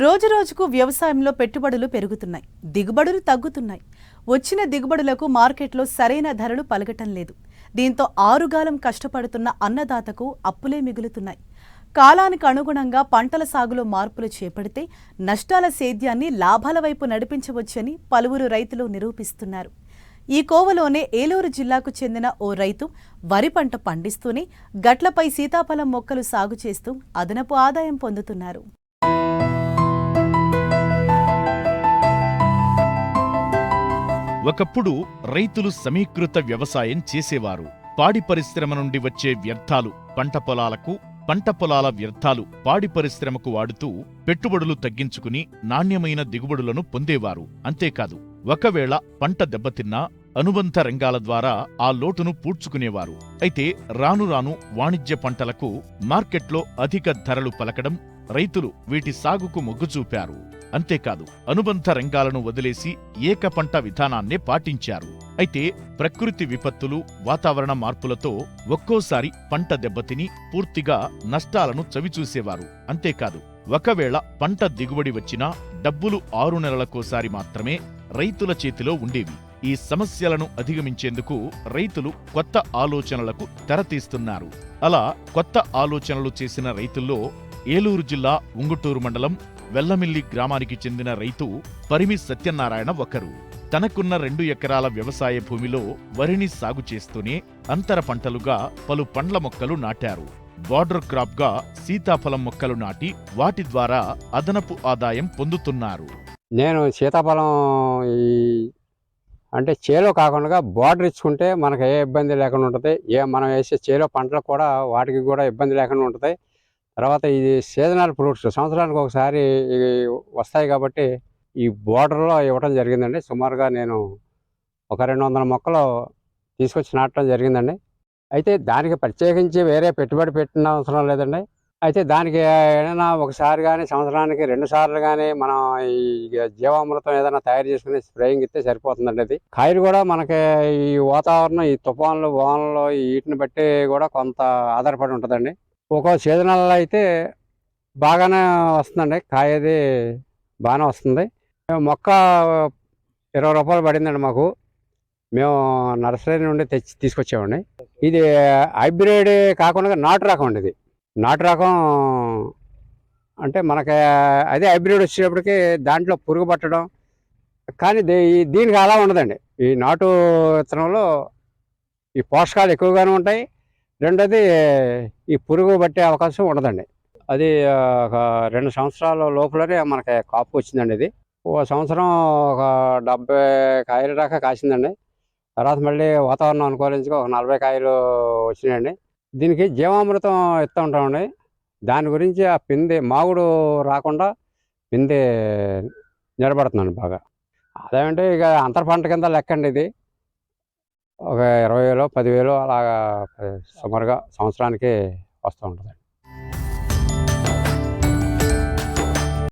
రోజురోజుకు వ్యవసాయంలో పెట్టుబడులు పెరుగుతున్నాయి, దిగుబడులు తగ్గుతున్నాయి. వచ్చిన దిగుబడులకు మార్కెట్లో సరైన ధరలు పలకటం లేదు. దీంతో ఆరుగాలం కష్టపడుతున్న అన్నదాతకు అప్పులే మిగులుతున్నాయి. కాలానికి అనుగుణంగా పంటల సాగులో మార్పులు చేపడితే నష్టాల సేద్యాన్ని లాభాల వైపు నడిపించవచ్చని పలువురు రైతులు నిరూపిస్తున్నారు. ఈ కోవలోనే ఏలూరు జిల్లాకు చెందిన ఓ రైతు వరి పంట పండిస్తూనే గట్లపై సీతాఫలం మొక్కలు సాగు చేస్తూ అదనపు ఆదాయం పొందుతున్నారు. ఒకప్పుడు రైతులు సమీకృత వ్యవసాయం చేసేవారు. పాడి పరిశ్రమ నుండి వచ్చే వ్యర్థాలు పంట పొలాలకు, పంట పొలాల వ్యర్థాలు పాడి పరిశ్రమకు వాడుతూ పెట్టుబడులు తగ్గించుకుని నాణ్యమైన దిగుబడులను పొందేవారు. అంతేకాదు, ఒకవేళ పంట దెబ్బతిన్నా అనుబంధ రంగాల ద్వారా ఆ లోటును పూడ్చుకునేవారు. అయితే రాను రాను వాణిజ్య పంటలకు మార్కెట్లో అధిక ధరలు పలకడం, రైతులు వీటి సాగుకు మొగ్గు చూపారు. అంతేకాదు, అనుబంధ రంగాలను వదిలేసి ఏక పంట విధానాన్నే పాటించారు. అయితే ప్రకృతి విపత్తులు, వాతావరణ మార్పులతో ఒక్కోసారి పంట దెబ్బతిని పూర్తిగా నష్టాలను చవిచూసేవారు. అంతేకాదు, ఒకవేళ పంట దిగుబడి వచ్చినా డబ్బులు 6 నెలలకోసారి మాత్రమే రైతుల చేతిలో ఉండేవి. ఈ సమస్యలను అధిగమించేందుకు రైతులు కొత్త ఆలోచనలకు తెరతీస్తున్నారు. అలా కొత్త ఆలోచనలు చేసిన రైతుల్లో ఏలూరు జిల్లా ఉంగుటూరు మండలం వెల్లమిల్లి గ్రామానికి చెందిన రైతు పరిమి సత్యనారాయణ ఒకరు. తనకున్న 2 ఎకరాల వ్యవసాయ భూమిలో వరిని సాగు చేస్తూనే అంతర పంటలుగా పలు పండ్ల మొక్కలు నాటారు. బార్డర్ క్రాప్ గా సీతాఫలం మొక్కలు నాటి వాటి ద్వారా అదనపు ఆదాయం పొందుతున్నారు. నేను సీతాఫలం అంటే చేలో కాకుండా బార్డర్ ఇచ్చుకుంటే మనకు ఏ ఇబ్బంది లేకుండా ఉంటుంది. మనం వేసే చేలో పంటలకు కూడా వాటికి కూడా ఇబ్బంది లేకుండా ఉంటుంది. తర్వాత ఇది సీజనల్ ఫ్రూట్స్ సంవత్సరానికి ఒకసారి వస్తాయి కాబట్టి ఈ బోర్డర్లో ఇవ్వడం జరిగిందండి. సుమారుగా నేను ఒక 200 మొక్కలు తీసుకొచ్చి నాటడం జరిగిందండి. అయితే దానికి ప్రత్యేకించి వేరే పెట్టుబడి పెట్టిన అవసరం లేదండి. అయితే దానికి ఏదైనా ఒకసారి కానీ సంవత్సరానికి 2 సార్లు కానీ మనం ఈ జీవామృతం ఏదైనా తయారు చేసుకుని స్ప్రేయింగ్ ఇస్తే సరిపోతుందండి. అది కాయలు కూడా మనకి ఈ వాతావరణం, ఈ తుఫాన్లు, వానలు వీటిని బట్టి కూడా కొంత ఆధారపడి ఉంటుందండి. ఒక్కో సీజనల్లో అయితే బాగానే వస్తుందండి, కాయది బాగానే వస్తుంది. మొక్క 20 రూపాయలు పడిందండి మాకు. మేము నర్సరీ నుండి తీసుకొచ్చామండి. ఇది హైబ్రిడ్ కాకుండా నాటు రకం అండి. ఇది నాటు రకం అంటే మనకి అదే హైబ్రిడ్ వచ్చేటప్పటికి దాంట్లో పురుగు పట్టడం, కానీ దీనికి అలా ఉండదండి. ఈ నాటు విత్తనంలో ఈ పోషకాలు ఎక్కువగానే ఉంటాయి. రెండోది ఈ పురుగు పట్టే అవకాశం ఉండదండి. అది ఒక 2 సంవత్సరాల లోపలనే మనకి కాపు వచ్చిందండి. ఇది ఒక సంవత్సరం ఒక 70 కాయల దాకా కాసిందండి. తర్వాత మళ్ళీ వాతావరణం అనుకూలించుకో ఒక 40 కాయలు వచ్చినాయండి. దీనికి జీవామృతం ఇస్తూ ఉంటామండి. దాని గురించి ఆ పిందె మాగుడు రాకుండా పిందె నిలబడుతుందండి బాగా. అదేమంటే ఇక అంతర పంట కింద లెక్కండి. ఇది ఒక 20,000 10,000 అలాగా సుమారుగా సంవత్సరానికి వస్తూ ఉంటుంది.